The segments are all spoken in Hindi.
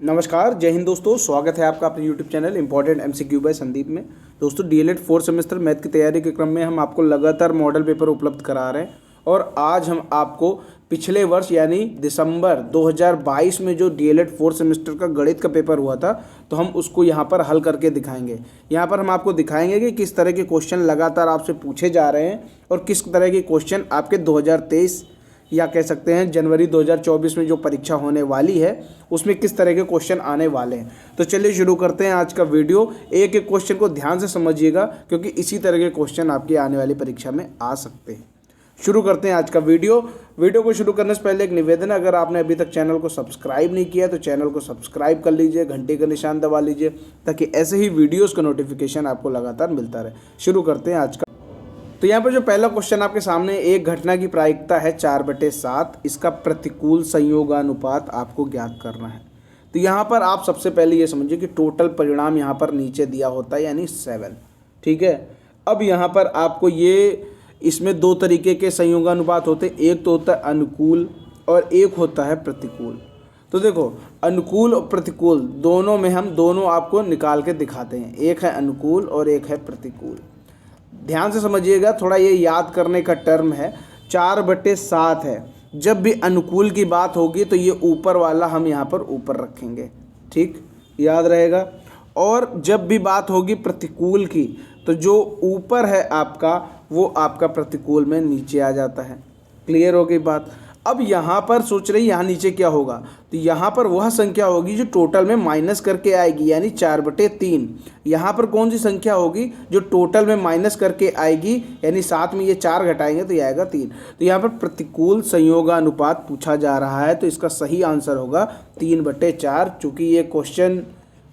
नमस्कार, जय हिंद दोस्तों। स्वागत है आपका अपने YouTube channel important MCQ by Sandeep में। दोस्तों डीएलएड 4th सेमेस्टर मैथ की तैयारी के क्रम में हम आपको लगातार मॉडल पेपर उपलब्ध करा रहे हैं और आज हम आपको पिछले वर्ष यानी दिसंबर 2022 में जो डीएलएड 4th सेमेस्टर का गणित का पेपर हुआ था तो हम उसको यहाँ पर हल करके दिखाएंगे। यहाँ पर हम आपको दिखाएंगे कि किस तरह के क्वेश्चन लगातार आपसे पूछे जा रहे हैं और किस तरह के क्वेश्चन आपके 2023 या कह सकते हैं जनवरी 2024 में जो परीक्षा होने वाली है उसमें किस तरह के क्वेश्चन आने वाले हैं। तो चलिए शुरू करते हैं आज का वीडियो। एक एक क्वेश्चन को ध्यान से समझिएगा क्योंकि इसी तरह के क्वेश्चन आपकी आने वाली परीक्षा में आ सकते हैं। शुरू करते हैं आज का वीडियो को शुरू करने से पहले एक निवेदन है, अगर आपने अभी तक चैनल को सब्सक्राइब नहीं किया तो चैनल को सब्सक्राइब कर लीजिए, घंटे का निशान दबा लीजिए ताकि ऐसे ही वीडियोज़ का नोटिफिकेशन आपको लगातार मिलता रहे। शुरू करते हैं आज का। तो यहाँ पर जो पहला क्वेश्चन आपके सामने, एक घटना की प्रायिकता है 4/7, इसका प्रतिकूल संयोगानुपात आपको ज्ञात करना है। तो यहाँ पर आप सबसे पहले ये समझिए कि टोटल परिणाम यहाँ पर नीचे दिया होता है यानी 7, ठीक है। अब यहाँ पर आपको ये इसमें दो तरीके के संयोगानुपात होते हैं, एक तो होता है अनुकूल और एक होता है प्रतिकूल। तो देखो अनुकूल और प्रतिकूल दोनों में हम दोनों आपको निकाल के दिखाते हैं, एक है अनुकूल और एक है प्रतिकूल। ध्यान से समझिएगा, थोड़ा ये याद करने का टर्म है। 4/7 है, जब भी अनुकूल की बात होगी तो ये ऊपर वाला हम यहाँ पर ऊपर रखेंगे, ठीक, याद रहेगा। और जब भी बात होगी प्रतिकूल की तो जो ऊपर है आपका वो आपका प्रतिकूल में नीचे आ जाता है। क्लियर हो गई बात। अब यहाँ पर सोच रही यहाँ नीचे क्या होगा, तो यहाँ पर वह संख्या होगी जो टोटल में माइनस करके आएगी यानी 4/3। यहाँ पर कौन सी संख्या होगी जो टोटल में माइनस करके आएगी यानी साथ में ये 4 घटाएंगे तो ये आएगा 3। तो यहाँ पर प्रतिकूल संयोगानुपात पूछा जा रहा है तो इसका सही आंसर होगा 3/4। चूँकि ये क्वेश्चन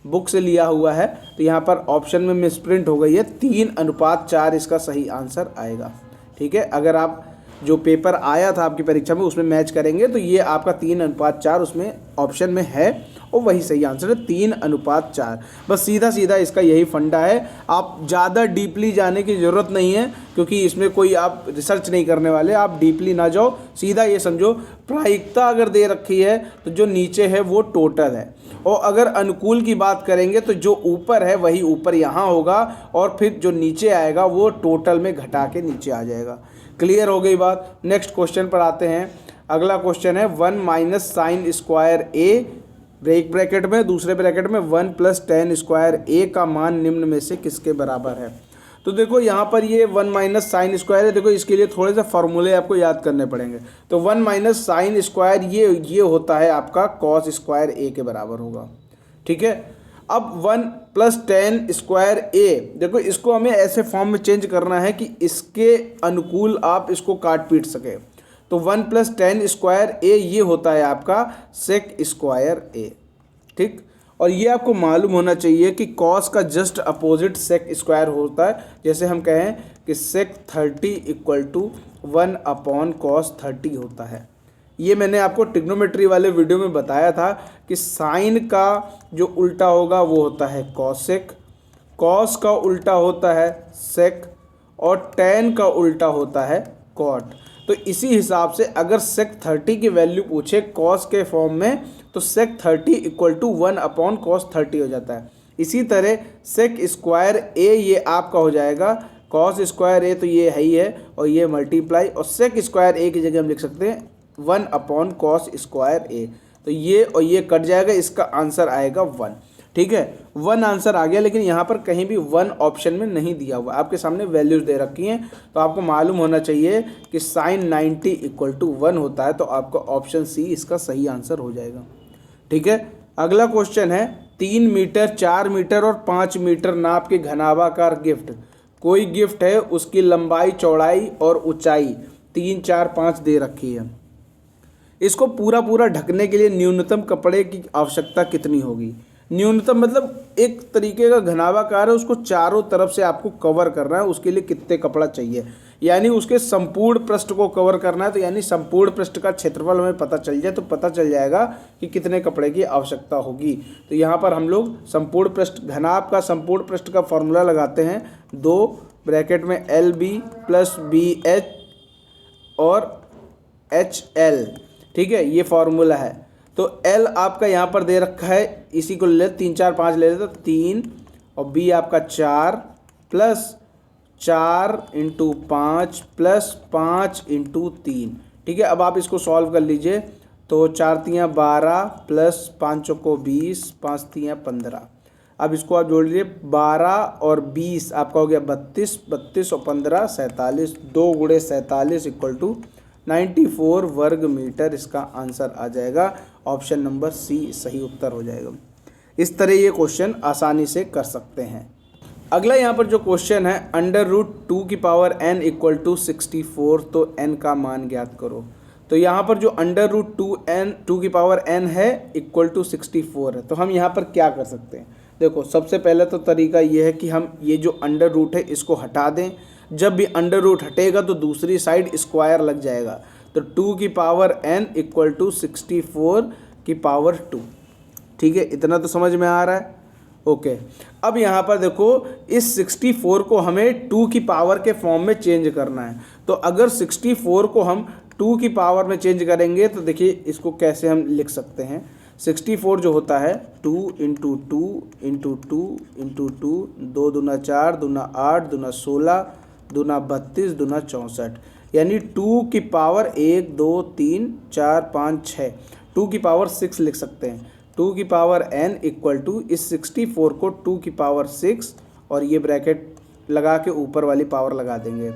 बुक से लिया हुआ है तो यहाँ पर ऑप्शन में मिसप्रिंट हो गई है, 3/4 इसका सही आंसर आएगा, ठीक है। अगर आप जो पेपर आया था आपकी परीक्षा में उसमें मैच करेंगे तो ये आपका 3/4 उसमें ऑप्शन में है और वही सही आंसर है 3/4। बस सीधा सीधा इसका यही फंडा है। आप ज़्यादा डीपली जाने की ज़रूरत नहीं है क्योंकि इसमें कोई आप रिसर्च नहीं करने वाले, आप डीपली ना जाओ, सीधा ये समझो प्रायिकता अगर दे रखी है तो जो नीचे है वो टोटल है और अगर अनुकूल की बात करेंगे तो जो ऊपर है वही ऊपर यहाँ होगा और फिर जो नीचे आएगा वो टोटल में घटा के नीचे आ जाएगा। क्लियर हो गई बात। नेक्स्ट क्वेश्चन पर आते हैं। अगला क्वेश्चन है 1 - sin² a ब्रैकेट में, दूसरे ब्रैकेट में 1 + tan² a का मान निम्न में से किसके बराबर है। तो देखो यहाँ पर ये 1 - sin² है। देखो इसके लिए थोड़े से फार्मूले आपको याद करने पड़ेंगे। तो 1 - sin² ये होता है आपका cos² a के बराबर होगा, ठीक है। अब 1 + tan² a, देखो इसको हमें ऐसे फॉर्म में चेंज करना है कि इसके अनुकूल आप इसको काट पीट सके। तो 1 + tan² a ये होता है आपका sec² a, ठीक। और ये आपको मालूम होना चाहिए कि cos का जस्ट अपोजिट sec² होता है। जैसे हम कहें कि sec30 = 1/cos 30 होता है। ये मैंने आपको ट्रिग्नोमेट्री वाले वीडियो में बताया था कि साइन का जो उल्टा होगा वो होता है कॉसेक, कॉस का उल्टा होता है सेक और टैन का उल्टा होता है कॉट। तो इसी हिसाब से अगर sec30 की वैल्यू पूछे कॉस के फॉर्म में तो sec30 = 1/cos 30 हो जाता है। इसी तरह sec² a ये आपका हो जाएगा cos² a, तो ये है ही है और ये मल्टीप्लाई और sec² a की जगह हम लिख सकते हैं 1/cos² a। तो ये और ये कट जाएगा, इसका आंसर आएगा 1, ठीक है। 1 आंसर आ गया, लेकिन यहाँ पर कहीं भी 1 ऑप्शन में नहीं दिया हुआ, आपके सामने वैल्यूज दे रखी हैं। तो आपको मालूम होना चाहिए कि sin 90 = 1 होता है, तो आपका ऑप्शन सी इसका सही आंसर हो जाएगा, ठीक है। अगला क्वेश्चन है 3 मीटर, 4 मीटर और 5 मीटर नाप के घनाभाकार गिफ्ट। कोई गिफ्ट है, उसकी लंबाई, चौड़ाई और ऊंचाई 3, 4, 5 दे रखी है। इसको पूरा ढकने के लिए न्यूनतम कपड़े की आवश्यकता कितनी होगी। न्यूनतम मतलब एक तरीके का घनाभाकार है, उसको चारों तरफ से आपको कवर करना है, उसके लिए कितने कपड़ा चाहिए, यानी उसके संपूर्ण पृष्ठ को कवर करना है। तो यानी संपूर्ण पृष्ठ का क्षेत्रफल हमें पता चल जाए तो पता चल जाएगा कि कितने कपड़े की आवश्यकता होगी। तो यहाँ पर हम लोग संपूर्ण पृष्ठ, घनाभ का संपूर्ण पृष्ठ का फॉर्मूला लगाते हैं, 2 ब्रैकेट में LB + BH और HL, ठीक है, ये फॉर्मूला है। तो L आपका यहाँ पर दे रखा है, इसी को ले 3 4 5 ले लेते तो 3 और B आपका 4 प्लस 4 इंटू 5 प्लस 5 इंटू 3। ठीक है, अब आप इसको सॉल्व कर लीजिए। तो 4 तियाँ 12 प्लस 5 चौको 20, 5 तियाँ 15। अब इसको आप जोड़ लीजिए, 12 और 20 आपका हो गया 32, 32 और 15 47, 2 गुणे 47 इक्वल टू 94 वर्ग मीटर। इसका आंसर आ जाएगा ऑप्शन नंबर सी सही उत्तर हो जाएगा। इस तरह ये क्वेश्चन आसानी से कर सकते हैं। अगला यहाँ पर जो क्वेश्चन है, √2 की पावर n इक्वल टू 64, तो n का मान ज्ञात करो। तो यहाँ पर जो √2 की पावर n है इक्वल टू 64 है, तो हम यहाँ पर क्या कर सकते हैं। देखो, सबसे पहले तो तरीका ये है कि हम ये जो अंडर रूट है इसको हटा दें। जब भी अंडर रूट हटेगा तो दूसरी साइड स्क्वायर लग जाएगा। तो 2 की पावर n इक्वल टू 64 की पावर 2। ठीक है, इतना तो समझ में आ रहा है। ओके, अब यहाँ पर देखो, इस 64 को हमें 2 की पावर के फॉर्म में चेंज करना है। तो अगर 64 को हम 2 की पावर में चेंज करेंगे तो देखिए इसको कैसे हम लिख सकते हैं। 64 जो होता है 2 इंटू 2 इंटू 2 इंटू 2, 2 दूना 4, दूना 8, दूना 16, दूना 32, दूना 64, यानी 2 की पावर 1 2 3 4 5 6, 2 की पावर 6 लिख सकते हैं। 2 की पावर n इक्वल टू इस 64 को 2 की पावर 6 और ये ब्रैकेट लगा के ऊपर वाली पावर लगा देंगे।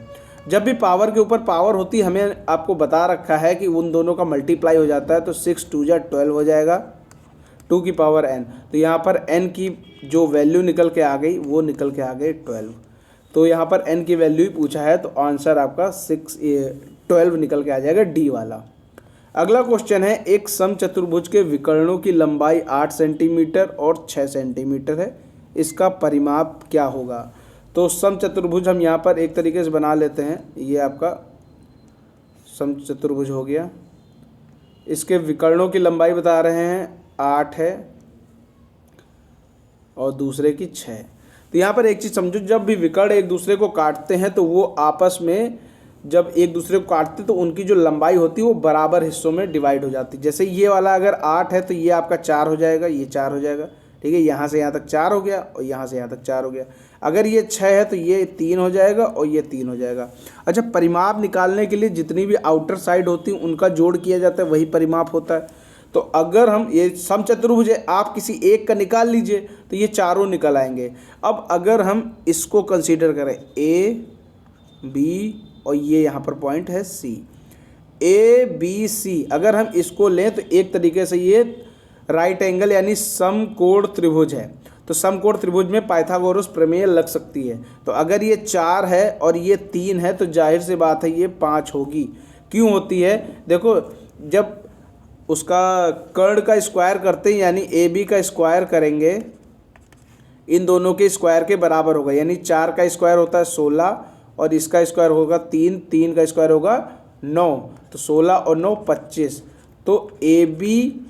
जब भी पावर के ऊपर पावर होती है, हमें आपको बता रखा है कि उन दोनों का मल्टीप्लाई हो जाता है, तो 6 2 जा 12 हो जाएगा 2 की पावर n। तो यहाँ पर n की जो वैल्यू निकल के आ गई वो निकल के आ गई 12। तो यहाँ पर n की वैल्यू ही पूछा है, तो आंसर आपका 12 निकल के आ जाएगा, डी वाला। अगला क्वेश्चन है, एक समचतुर्भुज के विकर्णों की लंबाई 8 सेंटीमीटर और 6 सेंटीमीटर है, इसका परिमाप क्या होगा। तो समचतुर्भुज हम यहाँ पर एक तरीके से बना लेते हैं। ये आपका समचतुर्भुज हो गया, इसके विकर्णों की लंबाई बता रहे हैं 8 है और दूसरे की 6। तो यहाँ पर एक चीज़ समझो, जब भी विकर्ण एक दूसरे को काटते हैं तो वो आपस में जब एक दूसरे को काटते तो उनकी जो लंबाई होती है वो बराबर हिस्सों में डिवाइड हो जाती है। जैसे ये वाला अगर 8 है तो ये आपका 4 हो जाएगा, ये 4 हो जाएगा। ठीक है, यहाँ से यहाँ तक 4 हो गया और यहाँ से यहाँ तक 4 हो गया। अगर ये 6 है तो ये 3 हो जाएगा और ये 3 हो जाएगा। अच्छा, परिमाप निकालने के लिए जितनी भी आउटर साइड होती है उनका जोड़ किया जाता है, वही परिमाप होता है। तो अगर हम ये समचतुर्भुज है, आप किसी एक का निकाल लीजिए तो ये चारों निकल आएंगे। अब अगर हम इसको कंसीडर करें, ए बी और ये यहाँ पर पॉइंट है सी, ए बी सी, अगर हम इसको लें तो एक तरीके से ये राइट एंगल यानी समकोण त्रिभुज है। तो समकोण त्रिभुज में पाइथागोरस प्रमेय लग सकती है। तो अगर ये 4 है और ये 3 है तो जाहिर सी बात है ये 5 होगी। क्यों होती है, देखो, जब उसका कर्ण का स्क्वायर करते हैं यानी ए बी का स्क्वायर करेंगे, इन दोनों के स्क्वायर के बराबर होगा। यानी 4 का स्क्वायर होता है 16 और इसका स्क्वायर होगा 3, 3 का स्क्वायर होगा 9, तो 16 और 9 25। तो ए बी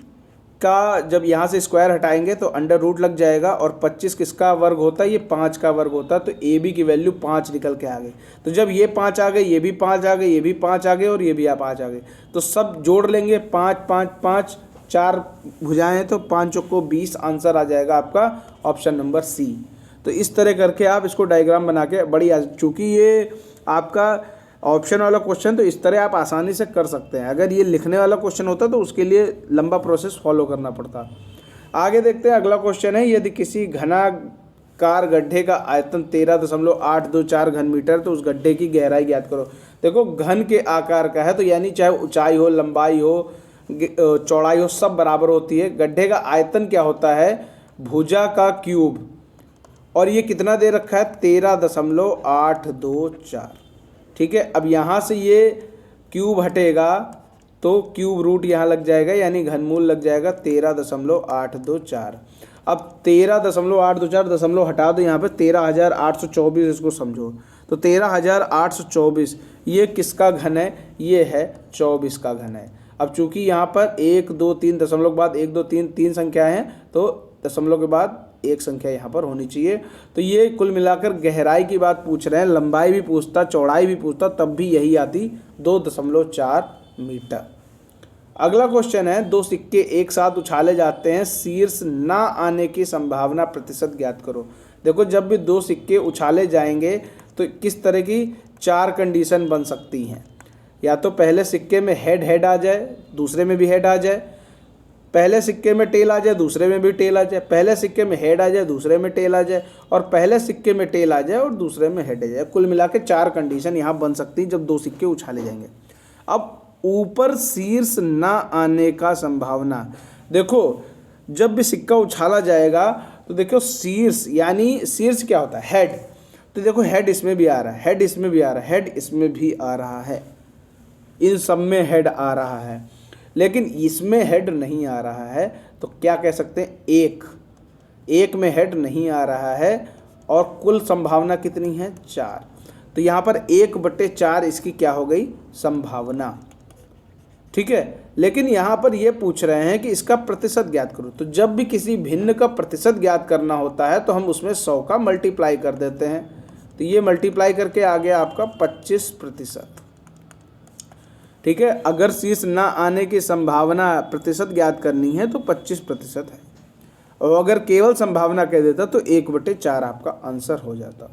का जब यहाँ से स्क्वायर हटाएंगे तो अंडर रूट लग जाएगा और 25 किसका वर्ग होता है, ये 5 का वर्ग होता है। तो ए बी की वैल्यू 5 निकल के आ गई। तो जब ये 5 आ गए, ये भी 5 आ गए, ये भी 5 आ गए और ये भी 5 आ गए, तो सब जोड़ लेंगे 5 5 5, 4 भुजाएं तो 5 चौको 20, आंसर आ जाएगा आपका ऑप्शन नंबर सी। तो इस तरह करके आप इसको डायग्राम बना के चूँकि ये आपका ऑप्शन वाला क्वेश्चन, तो इस तरह आप आसानी से कर सकते हैं। अगर ये लिखने वाला क्वेश्चन होता तो उसके लिए लंबा प्रोसेस फॉलो करना पड़ता। आगे देखते हैं, अगला क्वेश्चन है, यदि किसी घनाकार गड्ढे का आयतन 13.824 घन मीटर तो उस गड्ढे की गहराई ज्ञात करो। देखो, घन के आकार का है तो यानी चाहे ऊंचाई हो, लंबाई हो, चौड़ाई हो, सब बराबर होती है। गड्ढे का आयतन क्या होता है, भुजा का क्यूब, और ये कितना दे रखा है 13.824। ठीक है, अब यहाँ से ये क्यूब हटेगा तो क्यूब रूट यहाँ लग जाएगा यानी घनमूल लग जाएगा 13.824। अब 13.824 दशमलव हटा दो, यहाँ पे 13,824 इसको समझो। तो 13,824 ये किसका घन है, ये है 24 का घन है। अब चूंकि यहाँ पर 1 2 3 दशमलव के बाद 1 2 3 3 संख्या हैं, तो दशमलव के बाद एक संख्या यहाँ पर होनी चाहिए। तो ये कुल मिलाकर गहराई की बात पूछ रहे हैं, लंबाई भी पूछता, चौड़ाई भी पूछता, तब भी यही आती 2.4 मीटर। अगला क्वेश्चन है, दो सिक्के एक साथ उछाले जाते हैं, शीर्ष ना आने की संभावना प्रतिशत ज्ञात करो। देखो जब भी दो सिक्के उछाले जाएंगे तो किस तरह की 4 कंडीशन बन सकती हैं। या तो पहले सिक्के में हेड आ जाए, दूसरे में भी हेड आ जाए, पहले सिक्के में टेल आ जाए, दूसरे में भी टेल आ जाए, पहले सिक्के में हेड आ जाए, दूसरे में टेल आ जाए, और पहले सिक्के में टेल आ जाए और दूसरे में हेड आ जाए। कुल मिला के 4 कंडीशन यहाँ बन सकती है जब दो सिक्के उछाले जाएंगे। अब ऊपर शीर्ष ना आने का संभावना, देखो जब भी सिक्का उछाला जाएगा तो देखो शीर्ष, यानी शीर्ष क्या होता है, हेड। तो देखो हेड इसमें भी आ रहा है, हेड इसमें भी आ रहा है, हेड इसमें भी आ रहा है, इन सब में हेड आ रहा है, लेकिन इसमें हेड नहीं आ रहा है। तो क्या कह सकते हैं, एक में हेड नहीं आ रहा है, और कुल संभावना कितनी है, 4। तो यहाँ पर 1/4 इसकी क्या हो गई, संभावना। ठीक है, लेकिन यहाँ पर ये पूछ रहे हैं कि इसका प्रतिशत ज्ञात करो। तो जब भी किसी भिन्न का प्रतिशत ज्ञात करना होता है तो हम उसमें 100 का मल्टीप्लाई कर देते हैं। तो ये मल्टीप्लाई करके आ गया आपका 25%। ठीक है, अगर शीर्ष ना आने की संभावना प्रतिशत ज्ञात करनी है तो 25% है, और अगर केवल संभावना कह देता तो 1/4 आपका आंसर हो जाता।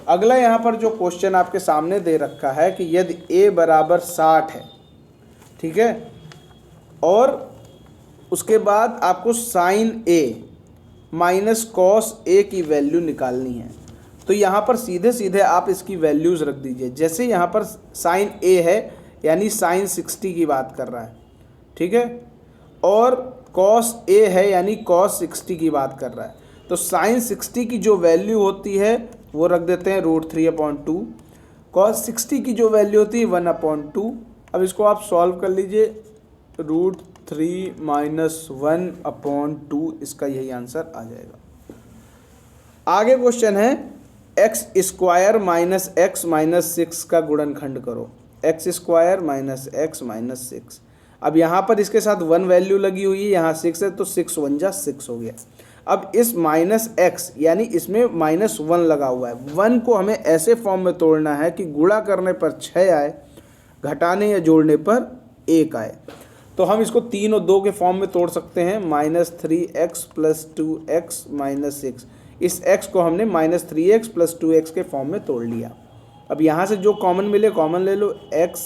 अगला यहाँ पर जो क्वेश्चन आपके सामने दे रखा है कि यदि a बराबर 60 है, ठीक है, और उसके बाद आपको sine a minus cos a की वैल्यू निकालनी है, तो यहाँ पर सीधे सीधे आप इसकी वैल्यूज़ रख दीजिए। जैसे यहाँ पर साइन a है यानी साइन 60 की बात कर रहा है, ठीक है, और कॉस a है यानी कॉस 60 की बात कर रहा है। तो साइन 60 की जो वैल्यू होती है वो रख देते हैं √3/2, कॉस 60 की जो वैल्यू होती है 1/2। अब इसको आप सॉल्व कर लीजिए, √3 - 1/2, इसका यही आंसर आ जाएगा। आगे क्वेश्चन है, x² माइनस x माइनस 6 का गुणनखंड करो। x² minus x minus 6। अब यहाँ पर इसके साथ 1 वैल्यू लगी हुई है, यहाँ 6 है तो 6 1 जा 6 हो गया। अब इस माइनस x यानी इसमें -1 लगा हुआ है, 1 को हमें ऐसे फॉर्म में तोड़ना है कि गुणा करने पर 6 आए, घटाने या जोड़ने पर 1 आए। तो हम इसको 3 और 2 के फॉर्म में तोड़ सकते हैं, -3x + 2x - 6। इस x को हमने -3x + 2x के फॉर्म में तोड़ लिया। अब यहाँ से जो कॉमन मिले कॉमन ले लो, x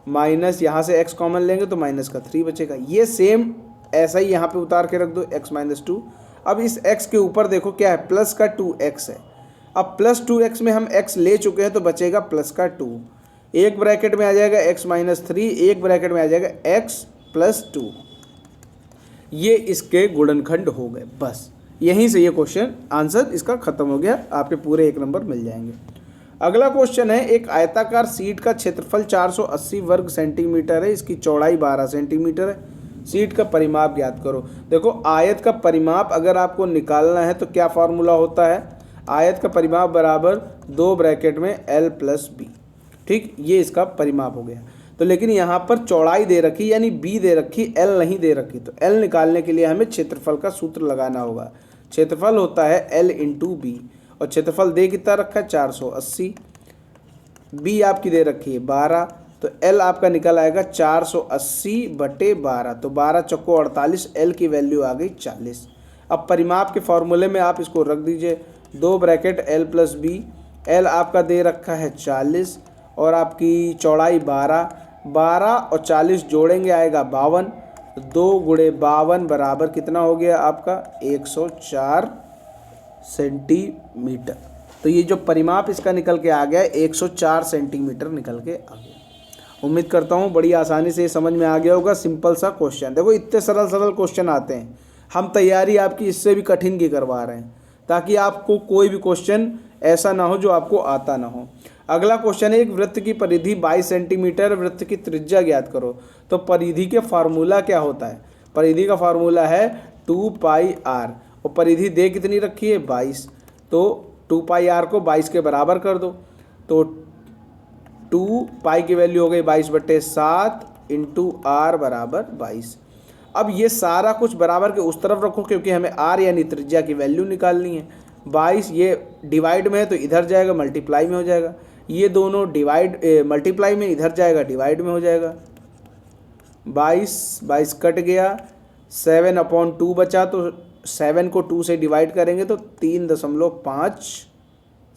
माइनस यहाँ से x कॉमन लेंगे तो माइनस का 3 बचेगा। ये सेम ऐसा ही यहाँ पे उतार के रख दो, x - 2। अब इस x के ऊपर देखो क्या है, प्लस का 2x है। अब प्लस 2x में हम x ले चुके हैं तो बचेगा प्लस का 2। एक ब्रैकेट में आ जाएगा x - 3, एक ब्रैकेट में आ जाएगा x + 2। ये इसके गुणनखंड हो गए। बस यहीं से ये क्वेश्चन आंसर इसका खत्म हो गया, आपके पूरे 1 नंबर मिल जाएंगे। अगला क्वेश्चन है, एक आयताकार सीट का क्षेत्रफल 480 वर्ग सेंटीमीटर है, इसकी चौड़ाई 12 सेंटीमीटर है, सीट का परिमाप ज्ञात करो। देखो आयत का परिमाप अगर आपको निकालना है तो क्या फार्मूला होता है, आयत का परिमाप बराबर 2 ब्रैकेट में l + b। ठीक, ये इसका परिमाप हो गया। तो लेकिन यहाँ पर चौड़ाई दे रखी यानी b दे रखी, l नहीं दे रखी। तो l निकालने के लिए हमें क्षेत्रफल का सूत्र लगाना होगा। क्षेत्रफल होता है l × b, और क्षेत्रफल दे कितना रखा है 480, b आपकी दे रखी है 12, तो l आपका निकल आएगा 480/12। तो 12 चौको 48, l की वैल्यू आ गई 40। अब परिमाप के फॉर्मूले में आप इसको रख दीजिए, 2 ब्रैकेट l + b, l आपका दे रखा है 40 और आपकी चौड़ाई 12 और 40 जोड़ेंगे आएगा 52। 2 × 52 बराबर कितना हो गया आपका 104 सेंटीमीटर। तो ये जो परिमाप इसका निकल के आ गया 104 सेंटीमीटर निकल के आ गया। उम्मीद करता हूँ बड़ी आसानी से ये समझ में आ गया होगा। सिंपल सा क्वेश्चन, देखो इतने सरल क्वेश्चन आते हैं, हम तैयारी आपकी इससे भी कठिन की करवा रहे हैं ताकि आपको कोई भी क्वेश्चन ऐसा ना हो जो आपको आता ना हो। अगला क्वेश्चन है, एक वृत्त की परिधि 22 सेंटीमीटर, वृत्त की त्रिज्या ज्ञात करो। तो परिधि के फार्मूला क्या होता है, परिधि का फार्मूला है 2πr, और परिधि दे कितनी रखी है 22, तो 2πr को 22 के बराबर कर दो। तो 2π की वैल्यू हो गई 22/7 × r बराबर 22। अब ये सारा कुछ बराबर के उस तरफ रखो क्योंकि हमें r यानी त्रिज्या की वैल्यू निकालनी है। 22 ये डिवाइड में है तो इधर जाएगा, मल्टीप्लाई में हो जाएगा। ये दोनों डिवाइड मल्टीप्लाई में, इधर जाएगा डिवाइड में हो जाएगा। 22 22 कट गया, 7/2 बचा, तो 7 को 2 से डिवाइड करेंगे तो 3.5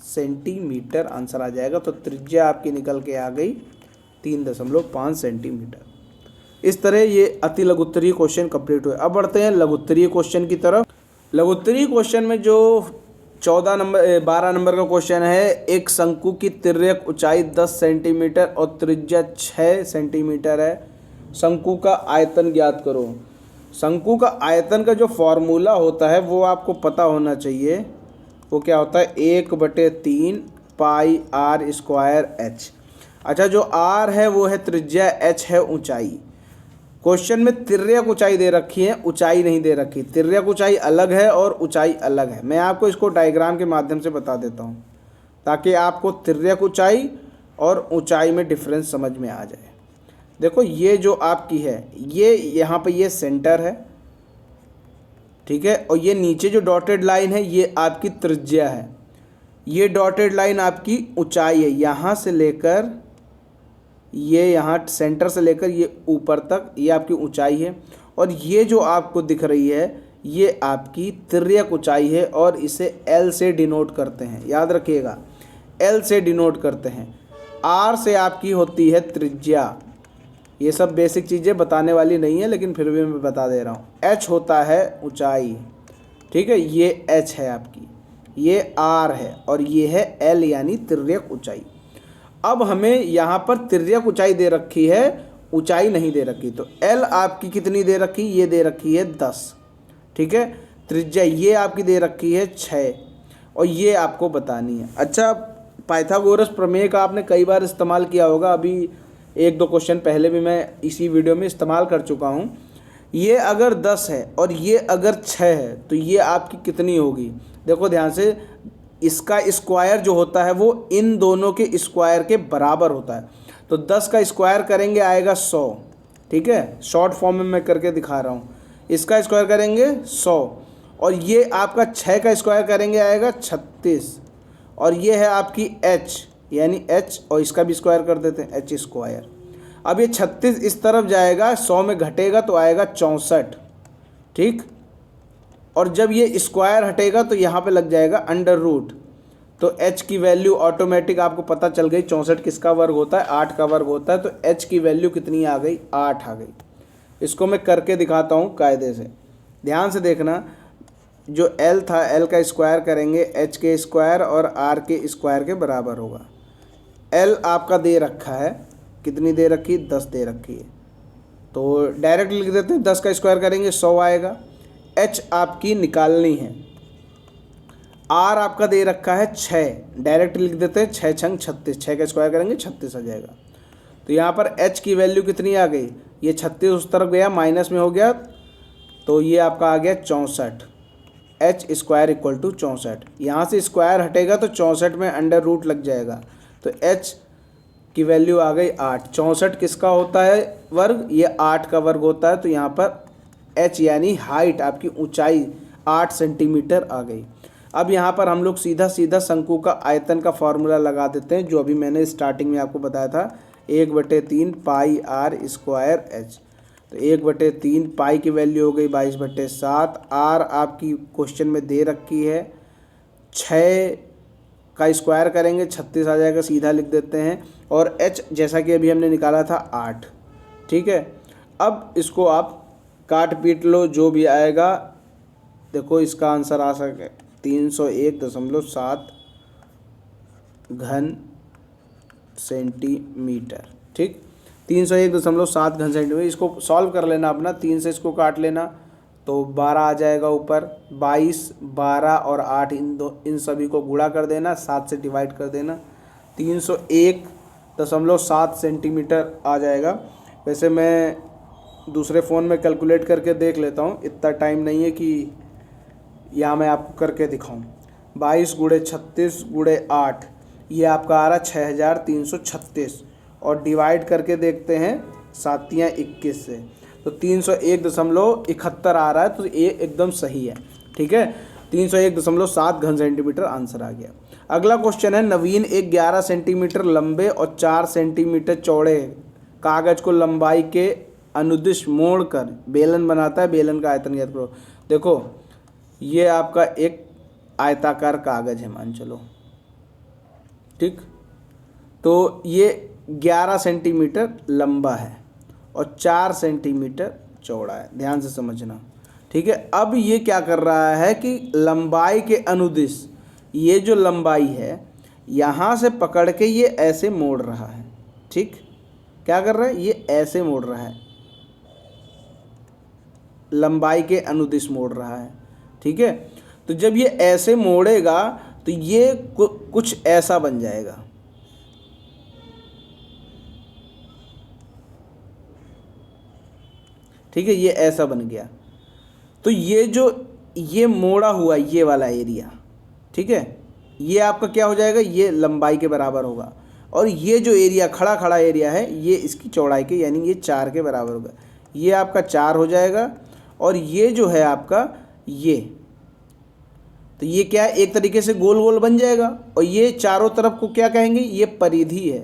सेंटीमीटर आंसर आ जाएगा। तो त्रिज्या आपकी निकल के आ गई 3.5 सेंटीमीटर। इस तरह ये अति लघुत्तरीय क्वेश्चन कंप्लीट हुए। अब बढ़ते हैं लघुत्तरीय क्वेश्चन की तरफ। लघुत्तरीय क्वेश्चन में जो 12 नंबर का क्वेश्चन है, एक शंकु की तिर्यक ऊंचाई 10 सेंटीमीटर और त्रिज्या 6 सेंटीमीटर है, शंकु का आयतन ज्ञात करो। शंकु का आयतन का जो फॉर्मूला होता है वो आपको पता होना चाहिए। वो क्या होता है, 1/3 पाई आर स्क्वायर एच। अच्छा, जो आर है वो है त्रिज्या, एच है ऊंचाई। क्वेश्चन में तिर्यक ऊंचाई दे रखी है, ऊंचाई नहीं दे रखी। तिर्यक ऊंचाई अलग है और ऊंचाई अलग है। मैं आपको इसको डायग्राम के माध्यम से बता देता हूँ ताकि आपको तिर्यक ऊंचाई और ऊंचाई में डिफरेंस समझ में आ जाए। देखो, ये जो आपकी है, ये यहाँ पे ये सेंटर है, ठीक है, और ये नीचे जो डॉटेड लाइन है ये आपकी त्रिज्या है। ये डॉटेड लाइन आपकी ऊंचाई है, यहाँ से लेकर ये यहाँ सेंटर से लेकर ये ऊपर तक ये आपकी ऊंचाई है। और ये जो आपको दिख रही है ये आपकी तिर्यक ऊंचाई है और इसे L से डिनोट करते हैं। याद रखिएगा, L से डिनोट करते हैं। R से आपकी होती है त्रिज्या। ये सब बेसिक चीज़ें बताने वाली नहीं है लेकिन फिर भी मैं बता दे रहा हूँ। H होता है ऊंचाई, ठीक है, ये H है आपकी, ये R है और ये है L यानी तिर्यक ऊंचाई। अब हमें यहाँ पर तिर्यक ऊंचाई दे रखी है, ऊंचाई नहीं दे रखी। तो L आपकी कितनी दे रखी, ये दे रखी है 10, ठीक है। त्रिज्या ये आपकी दे रखी है 6 और ये आपको बतानी है। अच्छा, पाइथागोरस प्रमेय का आपने कई बार इस्तेमाल किया होगा, अभी 1-2 क्वेश्चन पहले भी मैं इसी वीडियो में इस्तेमाल कर चुका हूँ। ये अगर 10 है और ये अगर 6 है तो ये आपकी कितनी होगी। देखो ध्यान से, इसका स्क्वायर जो होता है वो इन दोनों के स्क्वायर के बराबर होता है। तो 10 का स्क्वायर करेंगे आएगा 100, ठीक है, शॉर्ट फॉर्म में मैं करके दिखा रहा हूँ। इसका स्क्वायर करेंगे 100 और ये आपका 6 का स्क्वायर करेंगे आएगा 36 और ये है आपकी h यानी h और इसका भी स्क्वायर कर देते हैं h स्क्वायर। अब ये 36 इस तरफ जाएगा, 100 में घटेगा तो आएगा 64, ठीक। और जब ये स्क्वायर हटेगा तो यहाँ पे लग जाएगा अंडर रूट। तो h की वैल्यू ऑटोमेटिक आपको पता चल गई। 64 किसका वर्ग होता है, 8 का वर्ग होता है। तो h की वैल्यू कितनी आ गई, 8 आ गई। इसको मैं करके दिखाता हूँ कायदे से, ध्यान से देखना। जो l था, l का स्क्वायर करेंगे h के स्क्वायर और r के स्क्वायर के बराबर होगा। l आपका दे रखा है, कितनी दे रखी, 10 दे रखी है। तो डायरेक्ट लिख देते हैं, 10 का स्क्वायर करेंगे 100 आएगा। h आपकी निकालनी है। r आपका दे रखा है 6, डायरेक्ट लिख देते हैं 6 छंग 36, 6 का स्क्वायर करेंगे 36 आ जाएगा। तो यहाँ पर h की वैल्यू कितनी आ गई, ये 36 उस तरफ गया, माइनस में हो गया, तो ये आपका आ गया 64। h square equal to 64। यहाँ से स्क्वायर हटेगा तो 64 में अंडर रूट लग जाएगा। तो h की वैल्यू आ गई 8। 64 किसका होता है वर्ग, ये 8 का वर्ग होता है। तो यहाँ पर h यानी हाइट आपकी ऊंचाई 8 सेंटीमीटर आ गई। अब यहाँ पर हम लोग सीधा सीधा शंकु का आयतन का फॉर्मूला लगा देते हैं, जो अभी मैंने स्टार्टिंग में आपको बताया था, 1/3 पाई आर स्क्वायर एच। तो 1/3 पाई की वैल्यू हो गई 22/7। आर आपकी क्वेश्चन में दे रखी है, 6 का स्क्वायर करेंगे 36 आ जाएगा, सीधा लिख देते हैं। और h जैसा कि अभी हमने निकाला था 8, ठीक है। अब इसको आप काट पीट लो, जो भी आएगा। देखो इसका आंसर आ सके 301.7 घन सेंटीमीटर, ठीक। 301.7 घन सेंटीमीटर। इसको सॉल्व कर लेना अपना, 3 से इसको काट लेना तो 12 आ जाएगा ऊपर। 22, 12 और 8 इन सभी को गुणा कर देना, 7 से डिवाइड कर देना, 301.7 सेंटीमीटर आ जाएगा। वैसे मैं दूसरे फ़ोन में कैलकुलेट करके देख लेता हूँ, इतना टाइम नहीं है कि यहाँ मैं आपको करके दिखाऊँ। 22 × 36 × 8 ये आपका आ रहा 6336 और डिवाइड करके देखते हैं 7 या 21 से, तो 301.71 आ रहा है। तो ये एकदम सही है, ठीक है। 301.7 घन सेंटीमीटर आंसर आ गया। अगला क्वेश्चन है, नवीन एक 11 सेंटीमीटर लंबे और 4 सेंटीमीटर चौड़े कागज को लंबाई के अनुदिश मोड़ कर बेलन बनाता है, बेलन का आयतन ज्ञात करो। देखो ये आपका एक आयताकार कागज है मान चलो, ठीक। तो ये 11 सेंटीमीटर लंबा है और 4 सेंटीमीटर चौड़ा है, ध्यान से समझना, ठीक है। अब ये क्या कर रहा है कि लंबाई के अनुदिश ये जो लंबाई है यहाँ से पकड़ के ये ऐसे मोड़ रहा है, ठीक। क्या कर रहा है, ये ऐसे मोड़ रहा है, लंबाई के अनुदिश मोड़ रहा है, ठीक है। तो जब ये ऐसे मोड़ेगा तो ये कुछ ऐसा बन जाएगा, ठीक है, ये ऐसा बन गया। तो ये जो ये मोड़ा हुआ ये वाला एरिया, ठीक है, ये आपका क्या हो जाएगा, ये लंबाई के बराबर होगा। और ये जो एरिया खड़ा खड़ा एरिया है ये इसकी चौड़ाई के यानी ये 4 के बराबर होगा, ये आपका 4 हो जाएगा। और ये जो है आपका ये, तो ये क्या है, एक तरीके से गोल गोल बन जाएगा। और ये चारों तरफ को क्या कहेंगे, ये परिधि है,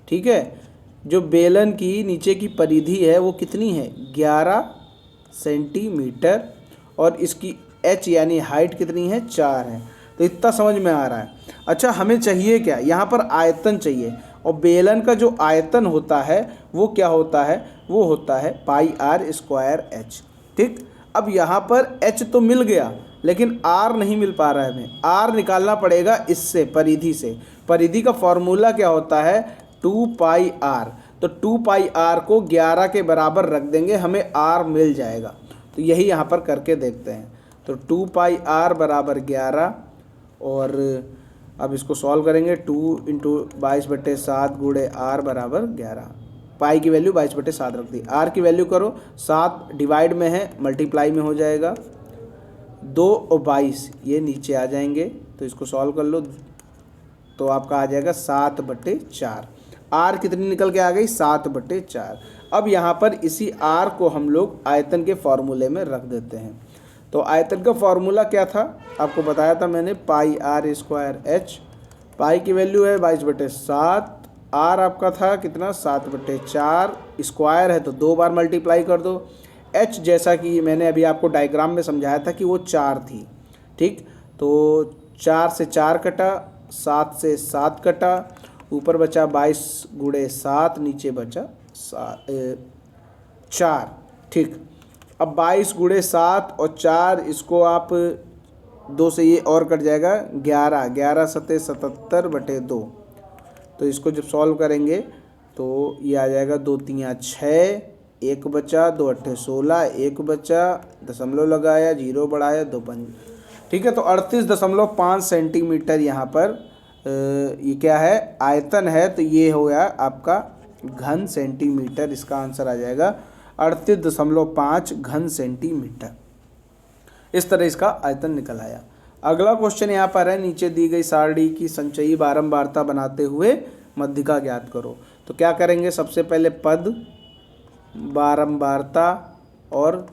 ठीक है। जो बेलन की नीचे की परिधि है वो कितनी है, 11 सेंटीमीटर, और इसकी h यानी हाइट कितनी है, 4 है। तो इतना समझ में आ रहा है। अच्छा, हमें चाहिए क्या, यहाँ पर आयतन चाहिए, और बेलन का जो आयतन होता है वो क्या होता है, वो होता है पाई आर स्क्वायर एच, ठीक। अब यहाँ पर h तो मिल गया लेकिन r नहीं मिल पा रहा है, हमें r निकालना पड़ेगा इससे, परिधि से। परिधि का फॉर्मूला क्या होता है, 2 पाई आर। तो 2 पाई आर को 11 के बराबर रख देंगे, हमें r मिल जाएगा। तो यही यहाँ पर करके देखते हैं। तो 2 पाई आर बराबर 11, और अब इसको सॉल्व करेंगे। 2 इंटू 22/7 गुणे आर बराबर 11। पाई की वैल्यू 22/7 रख दी, आर की वैल्यू करो, 7 डिवाइड में है, मल्टीप्लाई में हो जाएगा, 2 और 22 ये नीचे आ जाएंगे। तो इसको सॉल्व कर लो, तो आपका आ जाएगा 7/4। आर कितनी निकल के आ गई, 7/4। अब यहाँ पर इसी आर को हम लोग आयतन के फॉर्मूले में रख देते हैं। तो आयतन का फॉर्मूला क्या था, आपको बताया था मैंने, पाई आर स्क्वायर एच। पाई की वैल्यू है 22/7, आर आपका था कितना, 7/4, स्क्वायर है तो 2 बार मल्टीप्लाई कर दो। एच जैसा कि मैंने अभी आपको डायग्राम में समझाया था कि वो 4 थी, ठीक। तो 4 से 4 कटा, 7 से 7 कटा, ऊपर बचा 22 गुणे 7, नीचे बचा 4, ठीक। अब 22 गुणे 7 और 4, इसको आप 2 से ये और कट जाएगा, 11, 11 सते 77/2। तो इसको जब सॉल्व करेंगे तो ये आ जाएगा, 2 3 6, 1 बचा, 2 8 16, 1 बचा, दशमलव लगाया, 0 बढ़ाया, 2 5, ठीक है। तो 38.5 सेंटीमीटर यहाँ पर ये क्या है, आयतन है। तो ये हो गया आपका घन सेंटीमीटर, इसका आंसर आ जाएगा 38.5 घन सेंटीमीटर। इस तरह इसका आयतन निकल आया। अगला क्वेश्चन यहाँ पर है, नीचे दी गई सारणी की संचयी बारंबारता बनाते हुए मध्यिका ज्ञात करो। तो क्या करेंगे, सबसे पहले पद बारंबारता और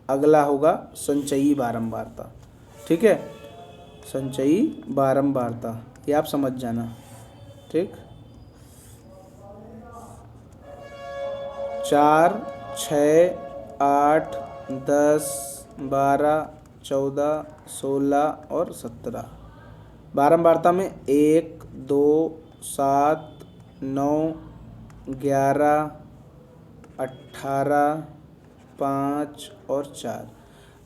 अगला होगा संचयी बारंबारता, ठीक है। संचयी बारंबारता ये आप समझ जाना, ठीक। 4 6 8 10 12 14 16 और 17। बारंबारता में 1 2 7 9 11 18 5 और 4।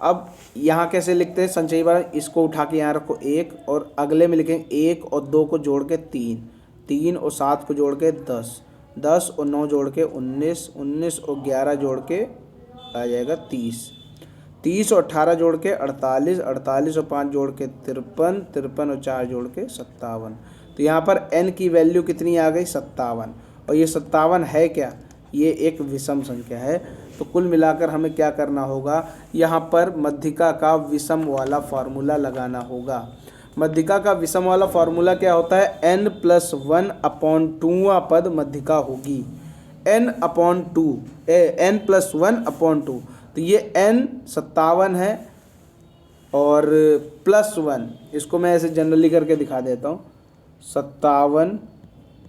अब यहाँ कैसे लिखते हैं संचयी बार, इसको उठा के यहाँ रखो 1, और अगले में लिखेंगे 1 और 2 को जोड़ के 3, 3 और 7 को जोड़ के 10, 10 और 9 जोड़ के 19, 19 और 11 जोड़ के आ जाएगा 30, 30 और 18 जोड़ के 48, 48 और 5 जोड़ के 53, 53 और 4 जोड़ के 57। तो यहाँ पर n की वैल्यू कितनी आ गई, 57। और ये 57 है क्या, ये एक विषम संख्या है। तो कुल मिलाकर हमें क्या करना होगा, यहाँ पर मध्यिका का विषम वाला फार्मूला लगाना होगा। मध्यिका का विषम वाला फार्मूला क्या होता है, n+1/2वां पद मध्यिका होगी, n/2, n+1/2। तो ये n 57 है और +1, इसको मैं ऐसे जनरली करके दिखा देता हूँ, 57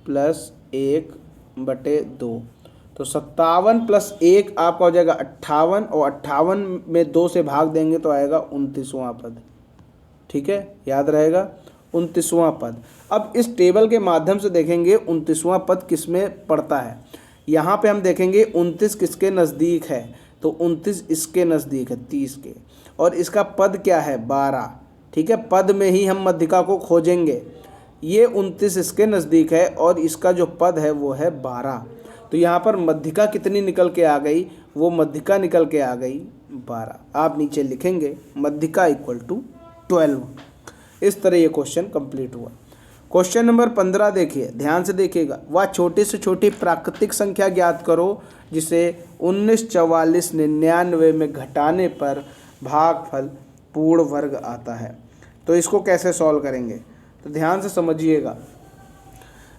+ 1/2। तो 57 प्लस 1 आपका हो जाएगा 58, और 58 में 2 से भाग देंगे तो आएगा 29वां पद। ठीक है, याद रहेगा 29वां पद। अब इस टेबल के माध्यम से देखेंगे 29वां पद किस में पड़ता है। यहाँ पे हम देखेंगे 29 किसके नज़दीक है, तो 29 इसके नज़दीक है 30 के, और इसका पद क्या है 12। ठीक है, पद में ही हम मध्यिका को खोजेंगे। ये 29 इसके नज़दीक है और इसका जो पद है वो है 12। तो यहाँ पर मध्यिका कितनी निकल के आ गई, वो मध्यिका निकल के आ गई 12। आप नीचे लिखेंगे मध्यिका इक्वल टू 12। इस तरह ये क्वेश्चन कंप्लीट हुआ। क्वेश्चन नंबर 15 देखिए, ध्यान से देखिएगा। वह छोटी से छोटी प्राकृतिक संख्या ज्ञात करो जिसे 19, 44, 99 में घटाने पर भागफल पूर्ण वर्ग आता है। तो इसको कैसे सॉल्व करेंगे, तो ध्यान से समझिएगा।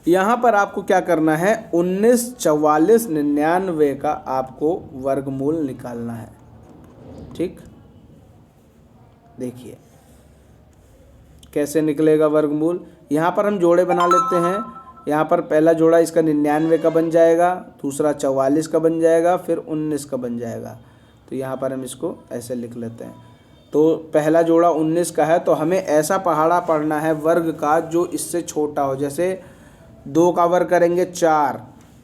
यहाँ पर आपको क्या करना है, 19, 44, 99 का आपको वर्गमूल निकालना है। ठीक, देखिए कैसे निकलेगा वर्गमूल। यहाँ पर हम जोड़े बना लेते हैं। यहाँ पर पहला जोड़ा इसका 99 का बन जाएगा, दूसरा 44 का बन जाएगा, फिर 19 का बन जाएगा। तो यहाँ पर हम इसको ऐसे लिख लेते हैं। तो पहला जोड़ा 19 का है, तो हमें ऐसा पहाड़ा पढ़ना है वर्ग का जो इससे छोटा हो। जैसे 2 का वर्ग करेंगे 4,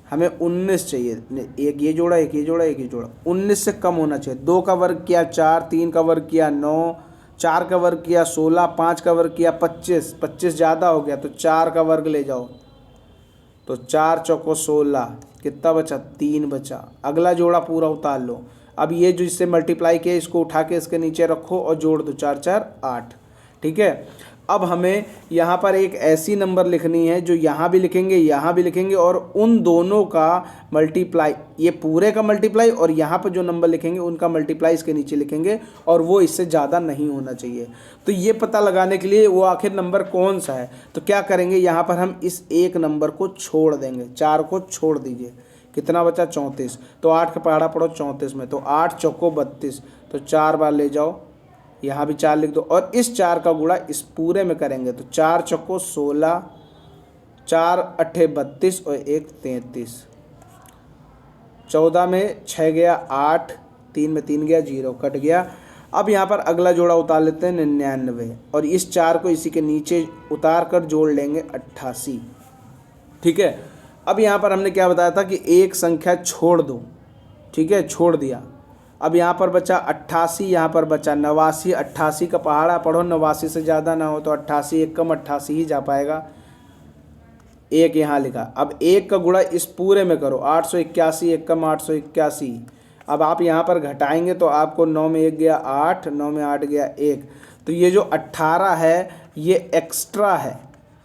हमें 19 चाहिए। एक ये जोड़ा, एक ये जोड़ा, एक ये जोड़ा, 19 से कम होना चाहिए। 2 का वर्ग किया 4, 3 का वर्ग किया 9, 4 का वर्ग किया 16, 5 का वर्ग किया 25, 25 ज़्यादा हो गया तो 4 का वर्ग ले जाओ, तो 4 चौको 16, कितना बचा 3 बचा। अगला जोड़ा पूरा उतार लो। अब ये जो इससे मल्टीप्लाई किया इसको उठा के इसके नीचे रखो और जोड़ दो, 4 4 8। ठीक है, अब हमें यहाँ पर एक ऐसी नंबर लिखनी है जो यहाँ भी लिखेंगे, यहाँ भी लिखेंगे, और उन दोनों का मल्टीप्लाई, ये पूरे का मल्टीप्लाई और यहाँ पर जो नंबर लिखेंगे उनका मल्टीप्लाई इसके नीचे लिखेंगे, और वो इससे ज़्यादा नहीं होना चाहिए। तो ये पता लगाने के लिए वो आखिर नंबर कौन सा है, तो क्या करेंगे, यहाँ पर हम इस एक नंबर को छोड़ देंगे, 4 को छोड़ दीजिए, कितना बचा 34। तो 8 का पहाड़ा पड़ो 34 में, तो 8 चौको 32, तो 4 बार ले जाओ, यहाँ भी 4 लिख दो, और इस 4 का गुणा इस पूरे में करेंगे तो 4 चौको 16, 4 अट्ठे 32 और 1 33। 14 में 6 गया 8, 3 में 3 गया 0, कट गया। अब यहाँ पर अगला जोड़ा उतार लेते हैं 99, और इस 4 को इसी के नीचे उतार कर जोड़ लेंगे 88। ठीक है, अब यहाँ पर हमने क्या बताया था कि एक संख्या छोड़ दो। ठीक है, छोड़ दिया। अब यहाँ पर बचा 88, यहाँ पर बचा 89। 88 का पहाड़ा पढ़ो, 89 से ज़्यादा ना हो तो 88, एक कम 88 ही जा पाएगा। एक यहाँ लिखा। अब एक का गुणा इस पूरे में करो, 881, एक कम 881। अब आप यहाँ पर घटाएंगे तो आपको 9 में 1 गया 8, 9 में 8 गया 1। तो ये जो 18 है ये एक्स्ट्रा है।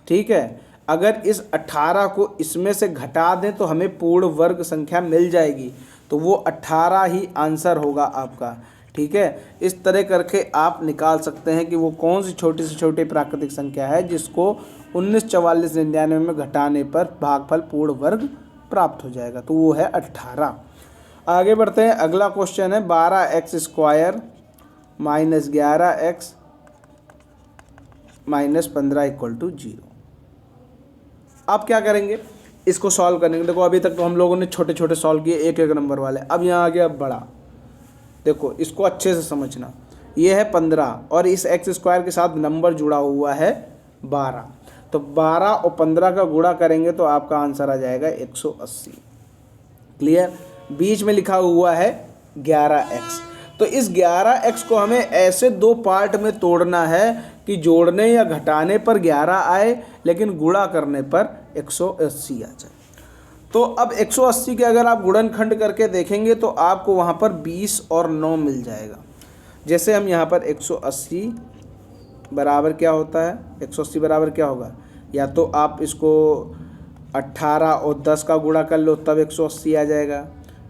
ठीक है, अगर इस 18 को इसमें से घटा दें तो हमें पूर्ण वर्ग संख्या मिल जाएगी, तो वो 18 ही आंसर होगा आपका। ठीक है, इस तरह करके आप निकाल सकते हैं कि वो कौन सी छोटी से छोटी प्राकृतिक संख्या है जिसको 19, 44, 99 में घटाने पर भागफल पूर्ण वर्ग प्राप्त हो जाएगा, तो वो है 18। आगे बढ़ते हैं, अगला क्वेश्चन है 12x² minus 11x minus 15 equal to 0। अब क्या करेंगे, इसको सॉल्व करने के, देखो अभी तक तो हम लोगों ने छोटे छोटे सॉल्व किए एक एक नंबर वाले। अब यहाँ आ गया बड़ा, देखो इसको अच्छे से समझना। ये है 15 और इस x² के साथ नंबर जुड़ा हुआ है 12, तो 12 और 15 का गुणा करेंगे तो आपका आंसर आ जाएगा 180। क्लियर, बीच में लिखा हुआ है 11x, तो इस 11x को हमें ऐसे दो पार्ट में तोड़ना है कि जोड़ने या घटाने पर 11 आए लेकिन गुणा करने पर 180 आ जाए। तो अब 180 के अगर आप गुणनखंड करके देखेंगे तो आपको वहाँ पर 20 और 9 मिल जाएगा। जैसे हम यहाँ पर 180 बराबर क्या होता है, 180 बराबर क्या होगा, या तो आप इसको 18 और 10 का गुणा कर लो तब 180 आ जाएगा,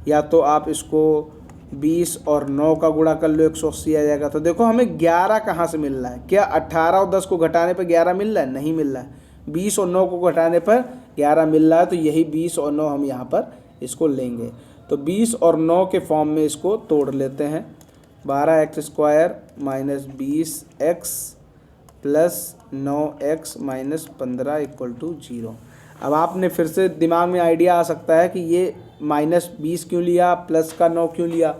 या तो आप इसको 20 और 9 का गुणा कर लो 180 आ जाएगा। तो देखो हमें 11 कहाँ से मिल रहा है, क्या 18 और 10 को घटाने पर 11 मिल रहा है, नहीं मिल रहा है। 20 और 9 को घटाने पर 11 मिल रहा है, तो यही 20 और 9 हम यहाँ पर इसको लेंगे। तो 20 और 9 के फॉर्म में इसको तोड़ लेते हैं। 12x² minus 20x plus 9x minus 15 equal to 0। अब आपने फिर से दिमाग में आइडिया आ सकता है कि ये -20 क्यों लिया, प्लस का 9 क्यों लिया,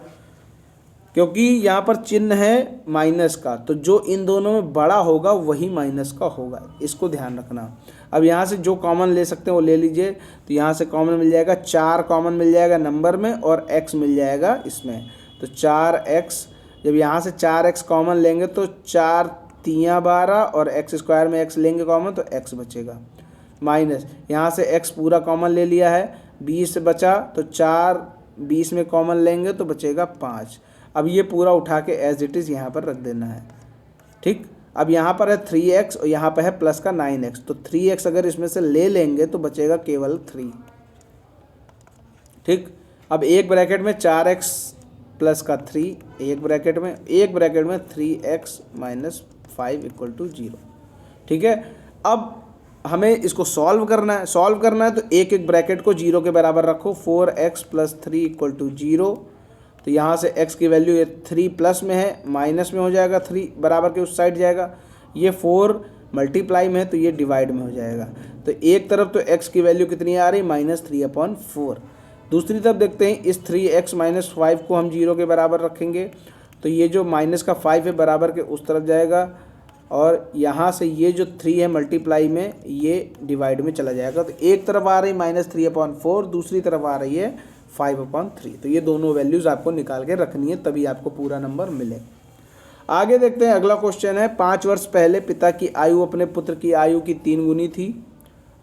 क्योंकि यहाँ पर चिन्ह है माइनस का, तो जो इन दोनों में बड़ा होगा वही माइनस का होगा, इसको ध्यान रखना। अब यहाँ से जो कॉमन ले सकते हैं वो ले लीजिए। तो यहाँ से कॉमन मिल जाएगा 4 कॉमन मिल जाएगा नंबर में और x मिल जाएगा इसमें। तो 4x, जब यहाँ से 4x कॉमन लेंगे तो 4 3 12 और x स्क्वायर में x लेंगे कॉमन तो x बचेगा। माइनस यहाँ से x पूरा कॉमन ले लिया है, 20 बचा, तो 4 20 में कॉमन लेंगे तो बचेगा 5। अब ये पूरा उठा के एज इट इज़ यहाँ पर रख देना है। ठीक, अब यहाँ पर है 3x और यहाँ पर है प्लस का 9x, तो 3x अगर इसमें से ले लेंगे तो बचेगा केवल 3। ठीक, अब एक ब्रैकेट में 4x प्लस का 3, एक ब्रैकेट में 3x माइनस 5 इक्वल टू 0। ठीक है, अब हमें इसको सॉल्व करना है। तो एक एक ब्रैकेट को 0 के बराबर रखो। 4x plus 3 equal to 0। तो यहाँ से x की वैल्यू ये 3 प्लस में है, माइनस में हो जाएगा, 3 बराबर के उस साइड जाएगा। ये 4 मल्टीप्लाई में है तो ये डिवाइड में हो जाएगा। तो एक तरफ तो x की वैल्यू कितनी आ रही, -3/4। दूसरी तरफ देखते हैं, इस 3x माइनस 5 को हम 0 के बराबर रखेंगे तो ये जो माइनस का 5 है बराबर के उस तरफ जाएगा, और यहाँ से ये जो 3 है मल्टीप्लाई में ये डिवाइड में चला जाएगा। तो एक तरफ आ रही -3/4, दूसरी तरफ आ रही है 5/3। तो ये दोनों वैल्यूज़ आपको निकाल के रखनी है, तभी आपको पूरा नंबर मिले। आगे देखते हैं, अगला क्वेश्चन है, 5 वर्ष पहले पिता की आयु अपने पुत्र की आयु की 3 गुनी थी।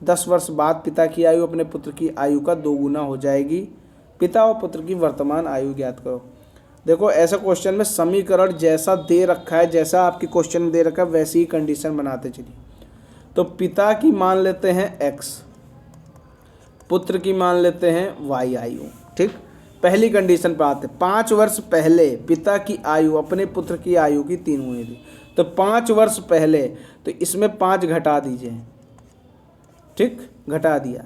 10 वर्ष बाद पिता की आयु अपने पुत्र की आयु का 2 गुना हो जाएगी। पिता और पुत्र की वर्तमान आयु ज्ञात करो। देखो, ऐसा क्वेश्चन में समीकरण जैसा दे रखा है, जैसा आपके क्वेश्चन में दे रखा है वैसी ही कंडीशन बनाते चलिए। तो पिता की मान लेते हैं x, पुत्र की मान लेते हैं y आयु। ठीक, पहली कंडीशन पर आते हैं। 5 वर्ष पहले पिता की आयु अपने पुत्र की आयु की 3 गुनी थी। तो 5 वर्ष पहले, तो इसमें 5 घटा दीजिए। ठीक, घटा दिया।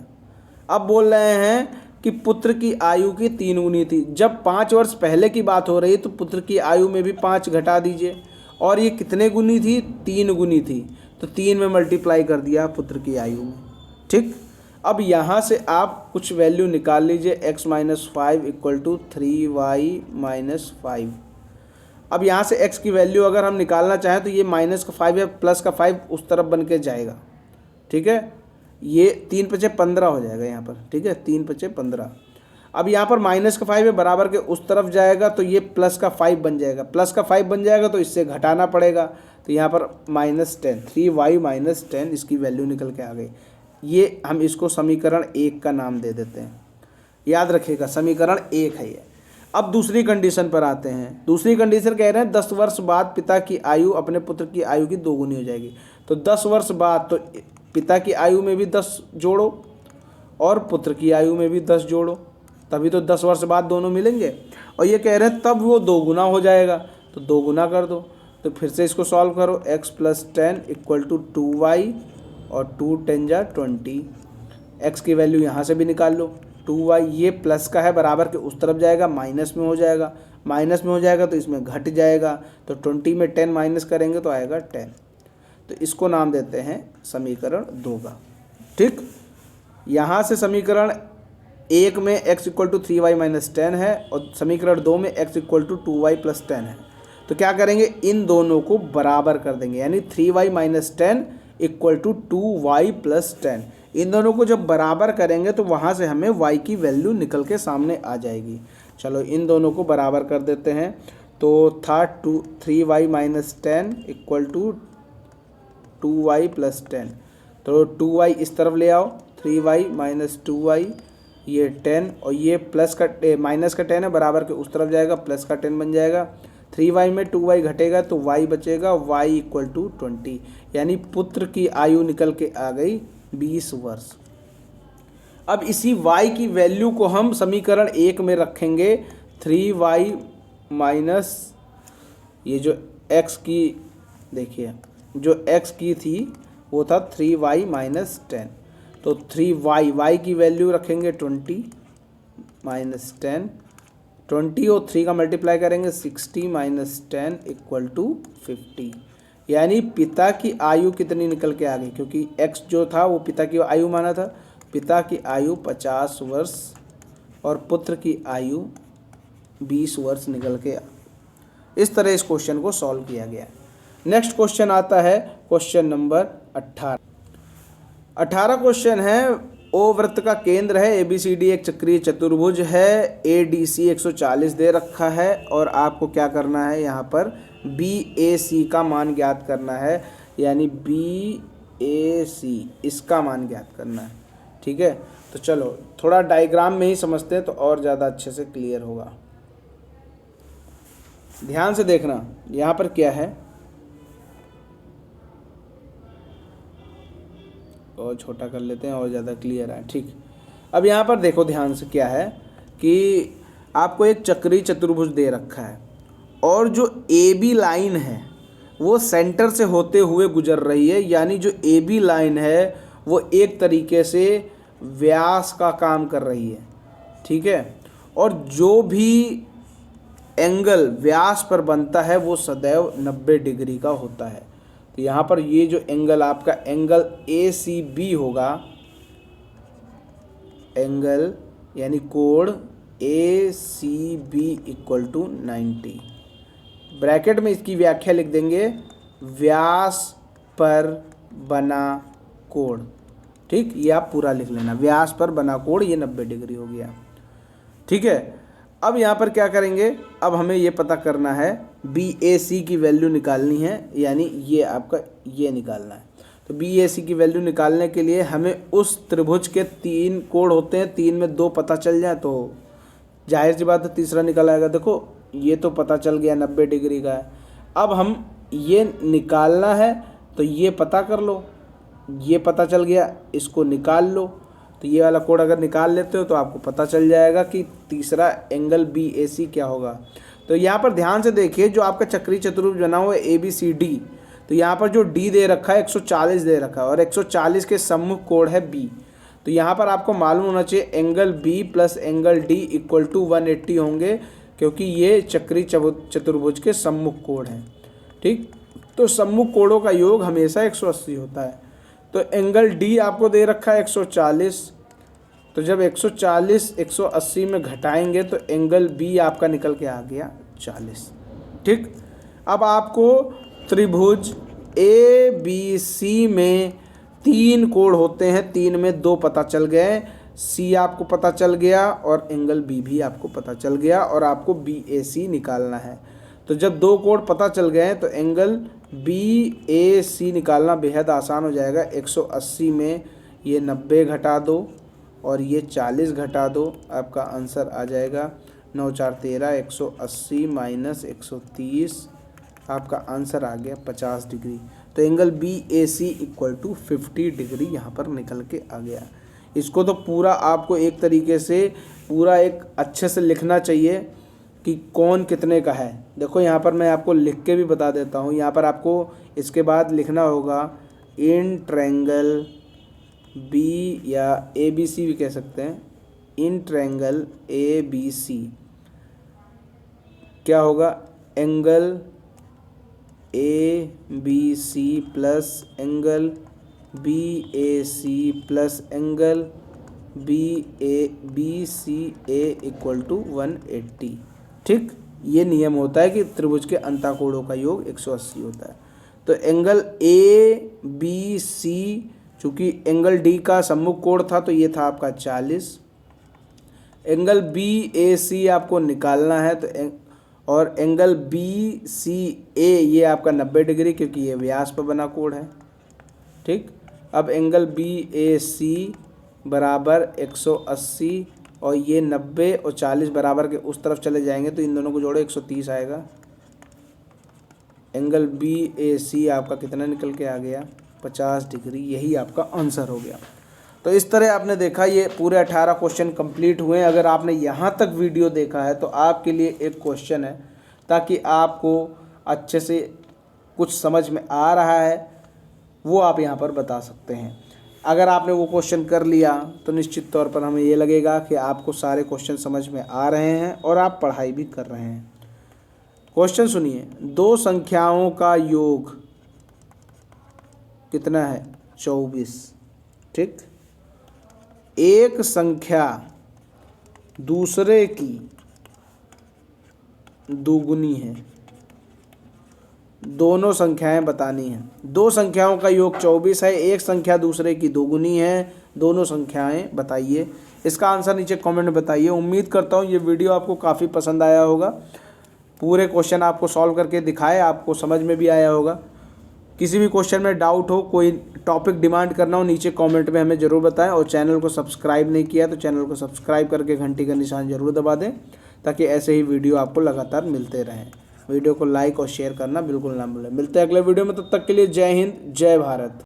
अब बोल रहे हैं कि पुत्र की आयु की 3 गुनी थी। जब 5 वर्ष पहले की बात हो रही है तो पुत्र की आयु में भी 5 घटा दीजिए। और ये कितने गुनी थी, 3 गुनी थी, तो 3 में मल्टीप्लाई कर दिया पुत्र की आयु में। ठीक, अब यहाँ से आप कुछ वैल्यू निकाल लीजिए, x minus 5 equal to 3y minus 5। अब यहाँ से x की वैल्यू अगर हम निकालना चाहें तो ये माइनस का 5 या प्लस का 5 उस तरफ बन के जाएगा। ठीक है, ये 3 × 5 = 15 हो जाएगा यहाँ पर। ठीक है, 3 × 5 = 15। अब यहाँ पर माइनस का 5 है बराबर के उस तरफ जाएगा तो ये प्लस का 5 बन जाएगा। प्लस का 5 बन जाएगा तो इससे घटाना पड़ेगा, तो यहाँ पर -10, 3y माइनस 10 इसकी वैल्यू निकल के आ गई। ये हम इसको समीकरण 1 का नाम दे देते हैं। याद रखिएगा, समीकरण 1 है ये। अब दूसरी कंडीशन पर आते हैं। दूसरी कंडीशन कह रहे हैं 10 वर्ष बाद पिता की आयु अपने पुत्र की आयु की 2 गुनी हो जाएगी। तो 10 वर्ष बाद, तो पिता की आयु में भी 10 जोड़ो और पुत्र की आयु में भी 10 जोड़ो, तभी तो 10 वर्ष बाद दोनों मिलेंगे। और ये कह रहे हैं तब वो 2 गुना हो जाएगा, तो 2 गुना कर दो। तो फिर से इसको सॉल्व करो, x + 10 इक्वल टू 2y और 2 × 10 = 20। x की वैल्यू यहाँ से भी निकाल लो, 2y, ये प्लस का है बराबर के उस तरफ जाएगा, माइनस में हो जाएगा। माइनस में हो जाएगा तो इसमें घट जाएगा, तो 20 में 10 माइनस करेंगे तो आएगा 10। तो इसको नाम देते हैं समीकरण 2 का। ठीक, यहाँ से समीकरण 1 में x = 3y - 10 है और समीकरण 2 में x = 2y + 10 है। तो क्या करेंगे, इन दोनों को बराबर कर देंगे, यानी 3y - 10 = 2y + 10। इन दोनों को जब बराबर करेंगे तो वहाँ से हमें y की वैल्यू निकल के सामने आ जाएगी। चलो इन दोनों को बराबर कर देते हैं। तो था 3y - 10 = 2y + 10। तो 2y इस तरफ ले आओ, 3y - 2y, ये 10, और ये प्लस का माइनस का 10 है बराबर के उस तरफ जाएगा, प्लस का 10 बन जाएगा। 3y में 2y घटेगा तो y बचेगा, y = 20, यानी पुत्र की आयु निकल के आ गई 20 वर्ष। अब इसी y की वैल्यू को हम समीकरण 1 में रखेंगे। 3y माइनस ये जो x की, देखिए जो x की थी वो था 3y - 10, तो 3y की वैल्यू रखेंगे 20 - 10, 20 और 3 का मल्टीप्लाई करेंगे 60 - 10 = 50। यानी पिता की आयु कितनी निकल के आ गई, क्योंकि x जो था वो पिता की आयु माना था, पिता की आयु 50 वर्ष और पुत्र की आयु 20 वर्ष निकल के इस तरह इस क्वेश्चन को सॉल्व किया गया। नेक्स्ट क्वेश्चन आता है क्वेश्चन नंबर 18 क्वेश्चन है। ओ वृत्त का केंद्र है, ABCD एक चक्रीय चतुर्भुज है, ADC 140 दे रखा है और आपको क्या करना है, यहाँ पर BAC का मान ज्ञात करना है, यानी BAC इसका मान ज्ञात करना है। ठीक है, तो चलो थोड़ा डायग्राम में ही समझते हैं तो और ज़्यादा अच्छे से क्लियर होगा। ध्यान से देखना यहाँ पर क्या है, और छोटा कर लेते हैं और ज़्यादा क्लियर है। ठीक, अब यहाँ पर देखो ध्यान से क्या है कि आपको एक चक्रीय चतुर्भुज दे रखा है और जो AB लाइन है वो सेंटर से होते हुए गुजर रही है, यानी जो AB लाइन है वो एक तरीके से व्यास का काम कर रही है। ठीक है, और जो भी एंगल व्यास पर बनता है वो सदैव 90 डिग्री का होता है। तो यहाँ पर ये जो एंगल आपका एंगल ACB होगा, एंगल यानी कोण ACB इक्वल टू 90, ब्रैकेट में इसकी व्याख्या लिख देंगे, व्यास पर बना कोण। ठीक, ये आप पूरा लिख लेना, व्यास पर बना कोण ये 90 डिग्री हो गया। ठीक है, अब यहाँ पर क्या करेंगे, अब हमें ये पता करना है BAC की वैल्यू निकालनी है, यानी ये आपका ये निकालना है। तो BAC की वैल्यू निकालने के लिए हमें उस त्रिभुज के 3 कोण होते हैं, 3 में 2 पता चल जाए तो जाहिर सी बात है तीसरा निकल आएगा। देखो ये तो पता चल गया 90 डिग्री का है। अब हम ये निकालना है तो ये पता कर लो, ये पता चल गया, इसको निकाल लो। तो ये वाला कोण अगर निकाल लेते हो तो आपको पता चल जाएगा कि तीसरा एंगल BAC क्या होगा। तो यहाँ पर ध्यान से देखिए, जो आपका चक्रीय चतुर्भुज बना हुआ है ABCD, तो यहाँ पर जो D दे रखा है 140 दे रखा है और 140 के सम्मुख कोण है B। तो यहाँ पर आपको मालूम होना चाहिए angle B plus angle D equal to 180 होंगे, क्योंकि ये चक्रीय चतुर्भुज के सम्मुख कोण हैं। ठीक, तो सम्मुख कोणों का योग हमेशा 180 होता है। तो एंगल D आपको दे रखा है 140, तो जब 140 180 में घटाएंगे तो एंगल B आपका निकल के आ गया 40। ठीक, अब आपको त्रिभुज ABC में 3 कोण होते हैं, 3 में 2 पता चल गए, C आपको पता चल गया और एंगल B भी आपको पता चल गया और आपको BAC निकालना है। तो जब 2 कोण पता चल गए तो एंगल BAC निकालना बेहद आसान हो जाएगा। 180 में ये 90 घटा दो और ये 40 घटा दो, आपका आंसर आ जाएगा 9 4 13, 180 माइनस 130, आपका आंसर आ गया 50 डिग्री। तो angle BAC equal to 50 degree यहाँ पर निकल के आ गया। इसको तो पूरा आपको एक तरीके से पूरा एक अच्छे से लिखना चाहिए कि कौन कितने का है। देखो यहाँ पर मैं आपको लिख के भी बता देता हूँ। यहाँ पर आपको इसके बाद लिखना होगा इन ट्रायंगल B या ABC भी कह सकते हैं, इन ट्रायंगल ABC क्या होगा, angle ABC plus angle BAC plus angle BCA equal to 180। ठीक, ये नियम होता है कि त्रिभुज के अंतःकोणों का योग 180 होता है। तो एंगल ABC, चूँकि एंगल D का सम्मुख कोण था तो ये था आपका 40। एंगल BAC आपको निकालना है तो और एंगल BCA ये आपका 90 डिग्री, क्योंकि ये व्यास पर बना कोण है। ठीक, अब एंगल BAC बराबर 180 और ये 90 और 40 बराबर के उस तरफ चले जाएंगे तो इन दोनों को जोड़ो 130 आएगा। एंगल BAC आपका कितना निकल के आ गया, 50 डिग्री। यही आपका आंसर हो गया। तो इस तरह आपने देखा ये पूरे 18 क्वेश्चन कंप्लीट हुए। अगर आपने यहाँ तक वीडियो देखा है तो आपके लिए एक क्वेश्चन है, ताकि आपको अच्छे से कुछ समझ में आ रहा है वो आप यहाँ पर बता सकते हैं। अगर आपने वो क्वेश्चन कर लिया तो निश्चित तौर पर हमें ये लगेगा कि आपको सारे क्वेश्चन समझ में आ रहे हैं और आप पढ़ाई भी कर रहे हैं। क्वेश्चन सुनिए, 2 संख्याओं का योग कितना है, 24। ठीक, एक संख्या दूसरे की दोगुनी है। दोनों संख्याएं बतानी हैं। दो संख्याओं का योग 24 है, एक संख्या दूसरे की दोगुनी है, दोनों संख्याएं बताइए। इसका आंसर नीचे कमेंट में बताइए। उम्मीद करता हूँ ये वीडियो आपको काफ़ी पसंद आया होगा। पूरे क्वेश्चन आपको सॉल्व करके दिखाए, आपको समझ में भी आया होगा। किसी भी क्वेश्चन में डाउट हो, कोई टॉपिक डिमांड करना हो, नीचे कमेंट में हमें ज़रूर बताएं। और चैनल को सब्सक्राइब नहीं किया तो चैनल को सब्सक्राइब करके घंटी का निशान ज़रूर दबा दें, ताकि ऐसे ही वीडियो आपको लगातार मिलते रहें। वीडियो को लाइक और शेयर करना बिल्कुल ना भूलें। मिलते हैं अगले वीडियो में, तब तक के लिए जय हिंद, जय भारत।